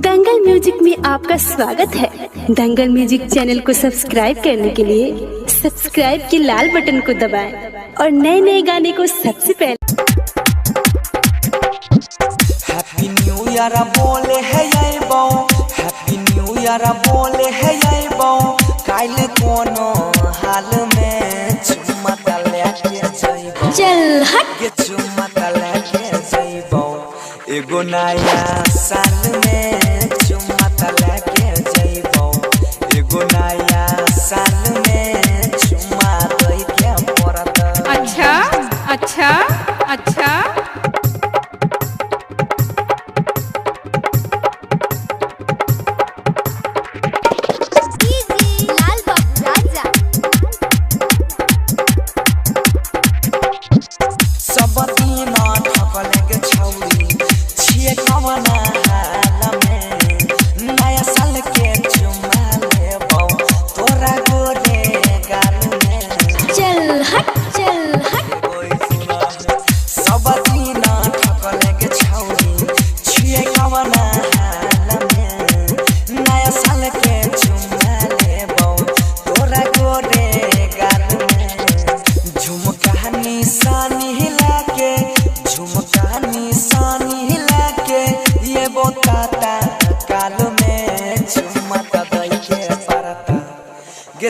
दंगल music में आपका स्वागत है। दंगल म्यूजिक चैनल को सब्सक्राइब करने के लिए सब्सक्राइब के लाल बटन को दबाएं और नए नए गाने को सबसे पहले। हैप्पी न्यू ईयर बोले है ये बो, हैप्पी न्यू ईयर बोले है ये बो, काइले कोनो हाल में चुम्मा लेके जाइबो, चल हट ये चुम्मा लेके जाइबो, एगो नया साल में चुम्मा लेके जाइबो, एगो नया साल में चुम्मा दई के पड़त। अच्छा अच्छा अच्छा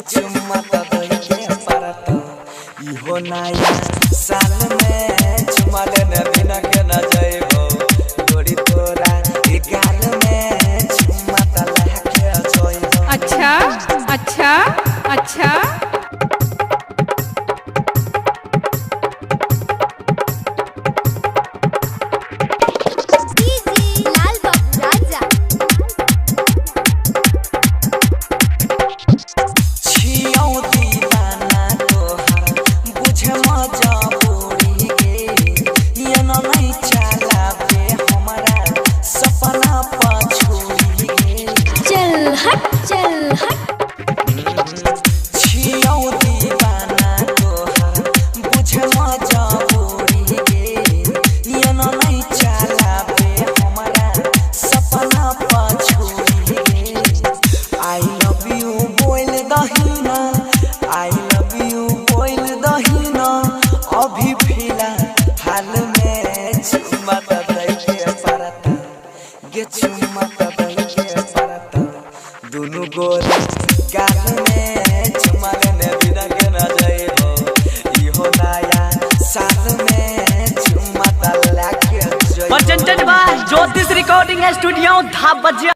चुम्मा दई के परत, इहो नया साल में चुम्मा लेने बिना के न जाइबो, गोरी तोरा ई गाल में चुम्मा लेके जाइबो। अच्छा अच्छा अच्छा दुनु गोरी गाल में चुम्मा लेने बिना के न जाइबो, इहो नया साल में चुम्मा लेके जाइबो। प्रेजेंटेड बाय ज्योतिष रिकॉर्डिंग स्टूडियो धाप बजिया।